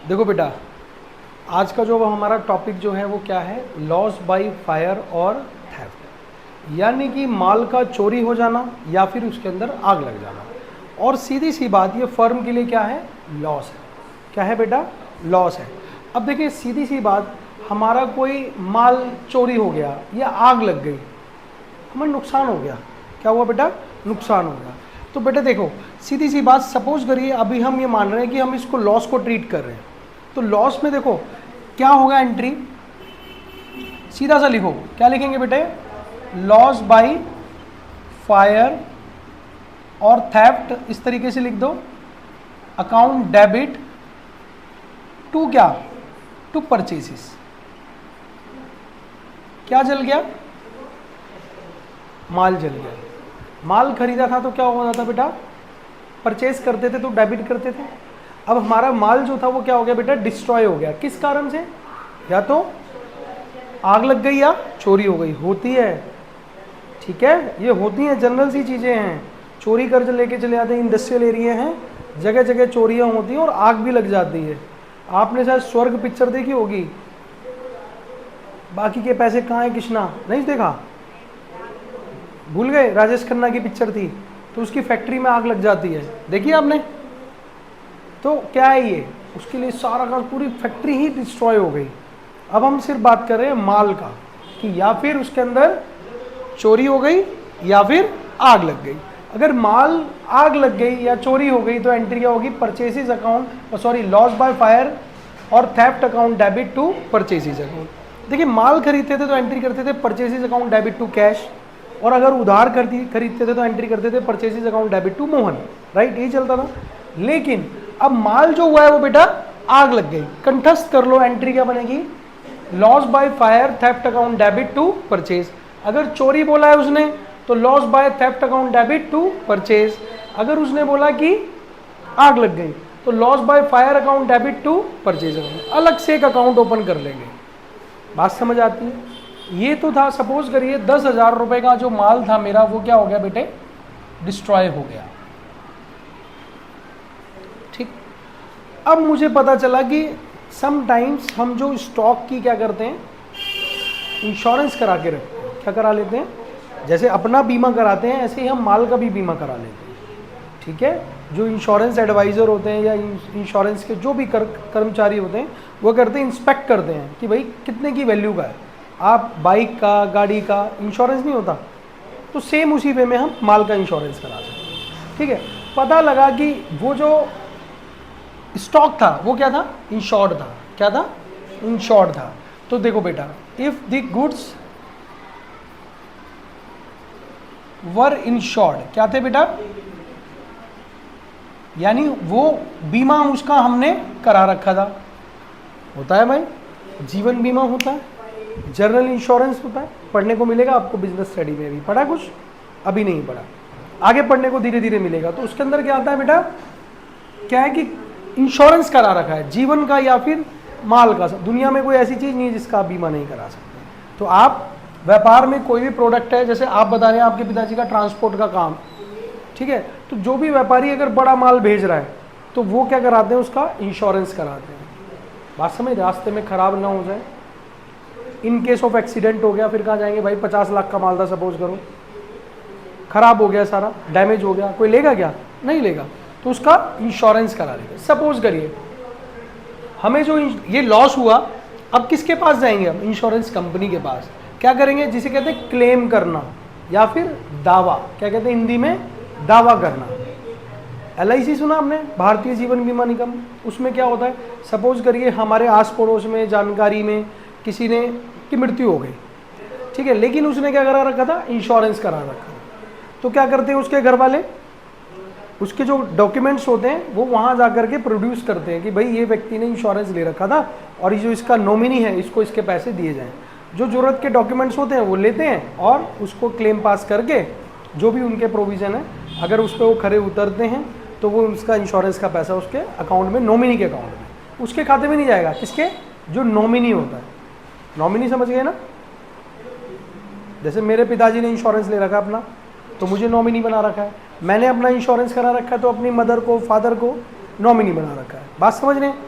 देखो बेटा, आज का जो हमारा टॉपिक जो है वो क्या है, लॉस बाय फायर और थेफ्ट, यानी कि माल का चोरी हो जाना या फिर उसके अंदर आग लग जाना। और सीधी सी बात, ये फर्म के लिए क्या है, लॉस है। क्या है बेटा, लॉस है। अब देखिए सीधी सी बात, हमारा कोई माल चोरी हो गया या आग लग गई, हमें नुकसान हो गया। क्या हुआ बेटा, नुकसान हो गया। तो बेटा देखो सीधी सी बात, सपोज करिए अभी हम ये मान रहे हैं कि हम इसको लॉस को ट्रीट कर रहे हैं, तो लॉस में देखो क्या होगा, एंट्री सीधा सा लिखो, क्या लिखेंगे बेटे, लॉस बाय फायर और थेफ्ट, इस तरीके से लिख दो। अकाउंट डेबिट टू क्या, टू परचेसेस। क्या जल गया, माल जल गया। माल खरीदा था तो क्या हो रहा था बेटा, परचेस करते थे तो डेबिट करते थे। अब हमारा माल जो था वो क्या हो गया बेटा, डिस्ट्रॉय हो गया। किस कारण से, या तो आग लग गई या चोरी हो गई, होती है। ठीक है, ये होती हैं, जनरल सी चीज़ें हैं। चोरी कर लेके चले आते हैं, इंडस्ट्रियल एरिया हैं, जगह जगह चोरियां होती हैं और आग भी लग जाती है। आपने शायद स्वर्ग पिक्चर देखी होगी, बाकी के पैसे कहाँ है किसना, नहीं देखा, भूल गए, राजेश खन्ना की पिक्चर थी, तो उसकी फैक्ट्री में आग लग जाती है, देखिए आपने। तो क्या है ये, उसके लिए सारा का पूरी फैक्ट्री ही डिस्ट्रॉय हो गई। अब हम सिर्फ बात कर रहे हैं माल का, कि या फिर उसके अंदर चोरी हो गई या फिर आग लग गई। अगर माल आग लग गई या चोरी हो गई तो एंट्री क्या होगी, purchases account, sorry loss by fire और theft account debit to purchases account. देखिए माल खरीदते थे तो एंट्री करते थे purchases account debit to cash, और अगर उधार खरीदते थे तो एंट्री करते थे purchases account debit to Mohan, right, यही चलता था। लेकिन अब माल जो हुआ है वो बेटा आग लग गई, कंठस्थ कर लो, एंट्री क्या बनेगी, loss by fire theft account debit to purchase. अगर चोरी बोला है उसने तो loss by theft account debit to purchase. अगर उसने बोला कि आग लग गई तो loss by fire account debit to purchase account, अलग से एक अकाउंट ओपन कर लेंगे। बात समझ आती है। ये तो था, सपोज करिए 10,000 रुपए का जो माल था मेरा वो क्या हो गया बेटे, डिस्ट्रॉय हो गया। ठीक, अब मुझे पता चला कि समटाइम्स हम जो स्टॉक की क्या करते हैं, इंश्योरेंस करा के रखते हैं। क्या करा लेते हैं, जैसे अपना बीमा कराते हैं ऐसे ही हम माल का भी बीमा करा लेते हैं। ठीक है, जो इंश्योरेंस एडवाइज़र होते हैं या इंश्योरेंस के जो भी कर्मचारी होते हैं वो करते हैं, इंस्पेक्ट करते हैं कि भाई कितने की वैल्यू का है। आप बाइक का, गाड़ी का इंश्योरेंस नहीं होता, तो सेम उसी वे में हम माल का इंश्योरेंस करा सकते हैं। ठीक है, पता लगा कि वो जो स्टॉक था वो क्या था, इंश्योर्ड था। क्या था, इंश्योर्ड था। तो देखो बेटा, if the goods were insured, क्या थे बेटा, यानी वो बीमा उसका हमने करा रखा था। होता है भाई, जीवन बीमा होता है, जनरल इंश्योरेंस होता है, पढ़ने को मिलेगा आपको बिजनेस स्टडी में भी। पढ़ा कुछ, अभी नहीं पढ़ा, आगे पढ़ने को धीरे धीरे मिलेगा। तो उसके अंदर क्या आता है बेटा, क्या है कि इंश्योरेंस करा रखा है जीवन का या फिर माल का। दुनिया में कोई ऐसी चीज़ नहीं है जिसका आप बीमा नहीं करा सकते। तो आप व्यापार में कोई भी प्रोडक्ट है, जैसे आप बता रहे हैं आपके पिताजी का ट्रांसपोर्ट का काम, ठीक है, तो जो भी व्यापारी अगर बड़ा माल भेज रहा है तो वो क्या कराते हैं, उसका इंश्योरेंस कराते हैं। बात समझ, रास्ते में ख़राब ना हो जाए, इन केस ऑफ एक्सीडेंट हो गया फिर कहाँ जाएंगे भाई, 50 लाख का माल था सपोज करो, ख़राब हो गया, सारा डैमेज हो गया, कोई लेगा क्या, नहीं लेगा, तो उसका इंश्योरेंस करा लेंगे। सपोज करिए हमें जो ये लॉस हुआ, अब किसके पास जाएंगे हम, इंश्योरेंस कंपनी के पास। क्या करेंगे, जिसे कहते हैं क्लेम करना या फिर दावा, क्या कहते हैं हिंदी में, दावा करना। LIC सुना आपने, भारतीय जीवन बीमा निगम, उसमें क्या होता है, सपोज करिए हमारे आस पड़ोस में जानकारी में किसी ने की मृत्यु हो गई, ठीक है, लेकिन उसने क्या करा रखा था, इंश्योरेंस करा रखा। तो क्या करते हैं उसके घर वाले, उसके जो डॉक्यूमेंट्स होते हैं वो वहाँ जा कर के प्रोड्यूस करते हैं कि भाई ये व्यक्ति ने इंश्योरेंस ले रखा था और ये जो इसका नॉमिनी है इसको इसके पैसे दिए जाएं। जो ज़रूरत के डॉक्यूमेंट्स होते हैं वो लेते हैं और उसको क्लेम पास करके जो भी उनके प्रोविज़न है, अगर उस पर वो खरे उतरते हैं तो वो उसका इंश्योरेंस का पैसा उसके अकाउंट में, नॉमिनी के अकाउंट में, उसके खाते में नहीं जाएगा, किसके, जो नॉमिनी होता है। नॉमिनी समझ गए ना, जैसे मेरे पिताजी ने इंश्योरेंस ले रखा अपना तो मुझे नॉमिनी बना रखा है, मैंने अपना इंश्योरेंस करा रखा है तो अपनी मदर को, फादर को नॉमिनी बना रखा है। बात समझ रहे हैं,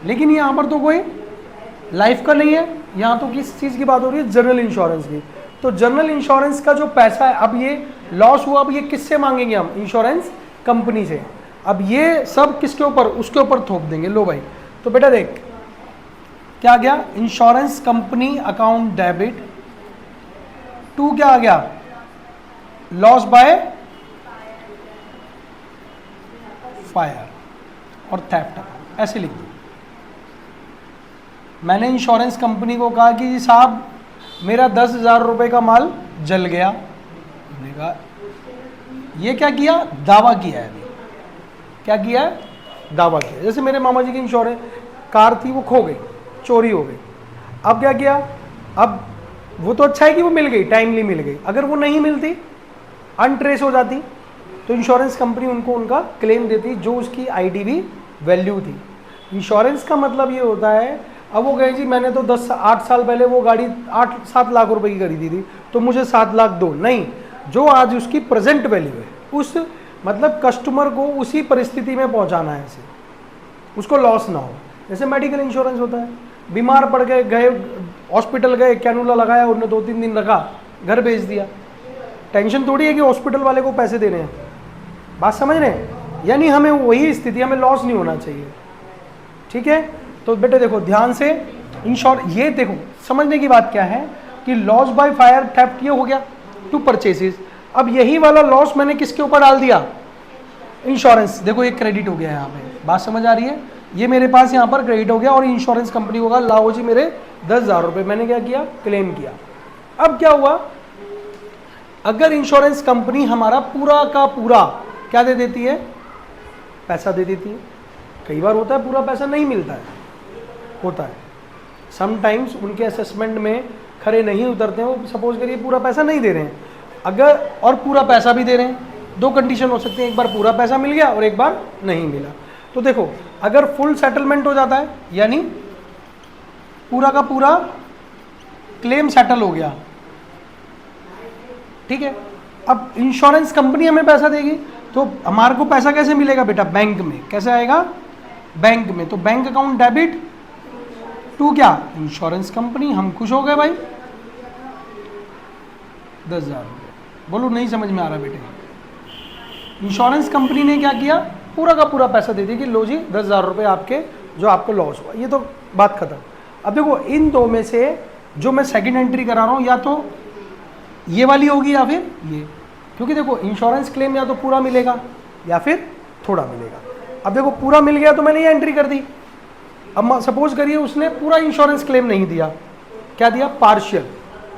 लेकिन यहाँ पर तो कोई लाइफ का नहीं है, यहाँ तो किस चीज़ की बात हो रही है, जनरल इंश्योरेंस की। तो जनरल इंश्योरेंस का जो पैसा है, अब ये लॉस हुआ, अब ये किससे मांगेंगे हम, इंश्योरेंस कंपनी से। अब ये सब किसके ऊपर, उसके ऊपर थोप देंगे। लो भाई, तो बेटा देख क्या आ गया, insurance company account debit to क्या आ गया, लॉस बाय फायर और थेफ्ट अकाउंट, ऐसे लिख दो। मैंने इंश्योरेंस कंपनी को कहा कि जी साहब मेरा 10,000 रुपये का माल जल गया। मैंने कहा ये क्या किया, दावा किया है अभी, क्या किया है, दावा किया। जैसे मेरे मामा जी की इंश्योरेंस कार थी, वो खो गई, चोरी हो गई। अब क्या किया, अब वो तो अच्छा है कि वो मिल गई, टाइमली मिल गई। अगर वो नहीं मिलती, अनट्रेस हो जाती, तो इंश्योरेंस कंपनी उनको उनका क्लेम देती, जो उसकी आईडीवी वैल्यू थी। इंश्योरेंस का मतलब ये होता है, अब वो गए जी मैंने तो 8 साल पहले वो गाड़ी 8-7 लाख रुपए की खरीदी थी, तो मुझे 7 लाख दो, नहीं, जो आज उसकी प्रेजेंट वैल्यू है, उस मतलब कस्टमर को उसी परिस्थिति में पहुंचाना है इसे, उसको लॉस ना हो। जैसे मेडिकल इंश्योरेंस होता है, बीमार पड़ गए हॉस्पिटल गए, कैनुला लगाया, उन्होंने 2-3 दिन रखा, घर भेज दिया, टेंशन थोड़ी है कि हॉस्पिटल वाले को पैसे देने हैं। बात समझ रहे हैं, यानी हमें वही स्थिति, हमें लॉस नहीं होना चाहिए, ठीक है। तो बेटे देखो ध्यान से, ये देखो समझने की बात क्या है कि लॉस बाय फायर थेफ्ट ये हो गया टू परचेसेस। अब यही वाला लॉस मैंने किसके ऊपर डाल दिया, इंश्योरेंस। देखो ये क्रेडिट हो गया यहाँ पे, बात समझ आ रही है, ये मेरे पास यहाँ पर क्रेडिट हो गया और इंश्योरेंस कंपनी को कहा लाओ जी मेरे 10,000 रुपये, मैंने क्या किया, क्लेम किया। अब क्या हुआ, अगर इंश्योरेंस कंपनी हमारा पूरा का पूरा क्या दे देती है, पैसा दे देती है। कई बार होता है पूरा पैसा नहीं मिलता है, होता है समटाइम्स उनके असेसमेंट में खरे नहीं उतरते हैं, वो सपोज करिए पूरा पैसा नहीं दे रहे हैं, अगर और पूरा पैसा भी दे रहे हैं, दो कंडीशन हो सकती है, एक बार पूरा पैसा मिल गया और एक बार नहीं मिला। तो देखो अगर फुल सेटलमेंट हो जाता है, यानी पूरा का पूरा क्लेम सेटल हो गया, ठीक है, अब इंश्योरेंस कंपनी हमें पैसा देगी, तो हमारे को पैसा कैसे मिलेगा बेटा, बैंक में। कैसे आएगा, बैंक में। तो बैंक अकाउंट डेबिट टू क्या, इंश्योरेंस कंपनी। हम खुश हो गए भाई, 10,000 रुपये। बोलो नहीं समझ में आ रहा बेटे, इंश्योरेंस कंपनी ने क्या किया, पूरा का पूरा पैसा दे दिया कि लो जी 10,000 रुपये आपके, जो आपको लॉस हुआ, ये तो बात खत्म। अब देखो इन दो में से जो मैं सेकंड एंट्री करा रहा हूँ, या तो ये वाली होगी या फिर ये, क्योंकि देखो इंश्योरेंस क्लेम या तो पूरा मिलेगा या फिर थोड़ा मिलेगा। अब देखो पूरा मिल गया तो मैंने ये एंट्री कर दी। अब सपोज करिए उसने पूरा इंश्योरेंस क्लेम नहीं दिया, क्या दिया, पार्शियल,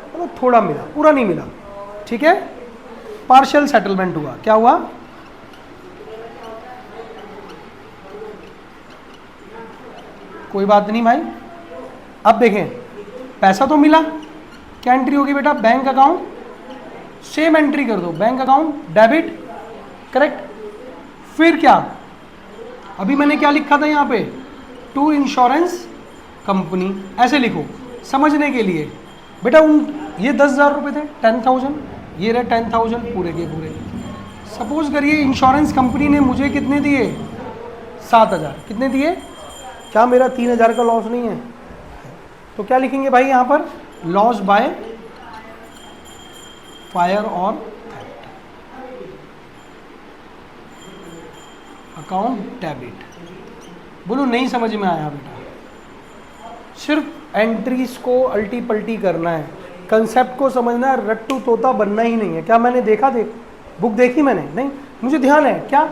मतलब थोड़ा मिला, पूरा नहीं मिला, ठीक है, पार्शियल सेटलमेंट हुआ। क्या हुआ, कोई बात नहीं भाई। अब देखें पैसा तो मिला, क्या एंट्री होगी बेटा, बैंक अकाउंट, सेम एंट्री कर दो, बैंक अकाउंट डेबिट, करेक्ट। फिर क्या, अभी मैंने क्या लिखा था यहाँ पे, टू इंश्योरेंस कंपनी, ऐसे लिखो समझने के लिए बेटा। ये 10,000 रुपये थे, 10,000, ये रहे 10,000 पूरे के पूरे। सपोज करिए इंश्योरेंस कंपनी ने मुझे कितने दिए, 7,000, कितने दिए, क्या मेरा 3,000 का लॉस नहीं है, तो क्या लिखेंगे भाई यहाँ पर, लॉस बाय फायर और थेफ्ट, अकाउंट डेबिट। बोलो नहीं समझ में आया बेटा, सिर्फ एंट्रीज को अल्टी पल्टी करना है, कंसेप्ट को समझना है, रट्टू तोता बनना ही नहीं है। क्या मैंने देखा, बुक देखी मैंने, नहीं, मुझे ध्यान है, क्या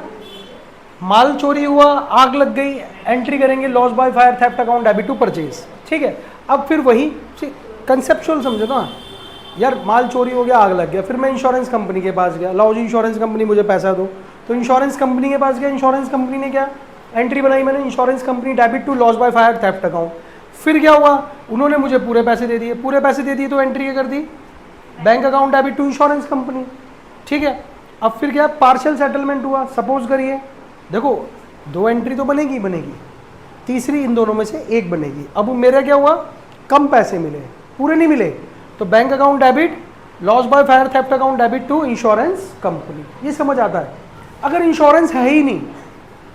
माल चोरी हुआ, आग लग गई, एंट्री करेंगे loss by fire theft account debit to purchase, ठीक है। अब फिर वही कंसेप्चुअल समझो ना यार, माल चोरी हो गया, आग लग गया, फिर मैं इंश्योरेंस कंपनी के पास गया, लाओ जी इंश्योरेंस कंपनी मुझे पैसा दो, तो इंश्योरेंस कंपनी के पास गया, इंश्योरेंस कंपनी ने क्या एंट्री बनाई, मैंने insurance company debit to loss by fire theft account. फिर क्या हुआ, उन्होंने मुझे पूरे पैसे दे दिए, पूरे पैसे दे दिए तो एंट्री कर दी, bank account debit to insurance company, ठीक है। अब फिर क्या, पार्शियल सेटलमेंट हुआ, सपोज करिए, देखो दो एंट्री तो बनेगी, तीसरी इन दोनों में से एक बनेगी। अब मेरा क्या हुआ, कम पैसे मिले, पूरे नहीं मिले, तो bank account debit loss by fire theft account debit to insurance company, ये समझ आता है। अगर इंश्योरेंस है ही नहीं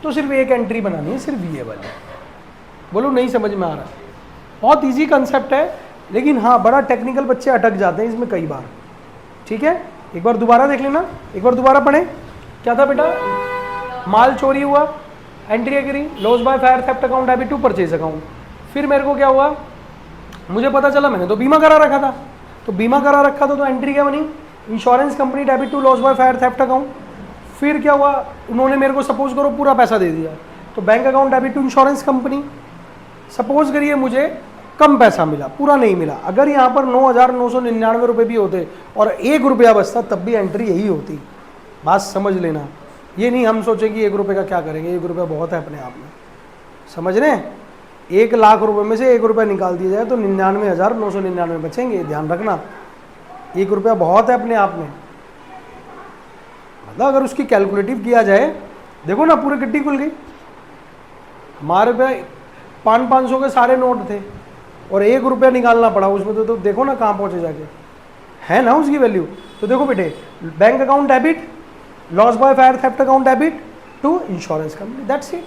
तो सिर्फ एक एंट्री बनानी है, सिर्फ ये वाली, बोलो नहीं समझ में आ रहा। बहुत इजी कंसेप्ट है, लेकिन हाँ बड़ा टेक्निकल बच्चे अटक जाते हैं इसमें कई बार। ठीक है, एक बार दोबारा देख लेना, एक बार दोबारा पढ़ें। क्या था बेटा? माल चोरी हुआ, entry agree, loss by fire, theft account, debit to purchase account. फिर मेरे को क्या हुआ, मुझे पता चला मैंने तो बीमा करा रखा था, तो बीमा करा रखा था तो एंट्री क्या बनी? Insurance company, debit to loss by fire, theft account. फिर क्या हुआ, उन्होंने मेरे को सपोज करो पूरा पैसा दे दिया, तो bank account debit to insurance company. Suppose करिए मुझे कम पैसा मिला, पूरा नहीं मिला, अगर यहाँ पर 9,999 रुपये भी होते और 1 रुपया बचता तब भी एंट्री यही होती। बात समझ लेना, ये नहीं हम सोचें कि 1 रुपये का क्या करेंगे, 1 रुपया बहुत है अपने आप में, समझ रहे हैं? 1 लाख रुपए में से 1 रुपया निकाल दिया जाए तो 99,999 बचेंगे, ध्यान रखना। 1 रुपया बहुत है अपने आप में, मतलब अगर उसकी कैलकुलेटिव किया जाए, देखो ना पूरी गड्डी खुल गई। हमारे पे 500 के सारे नोट थे और 1 रुपया निकालना पड़ा उसमें, तो देखो ना कहाँ पहुँचे जाके, है ना उसकी वैल्यू। तो देखो बेटे, bank account debit, loss by fire, theft account debit to insurance company, that's it.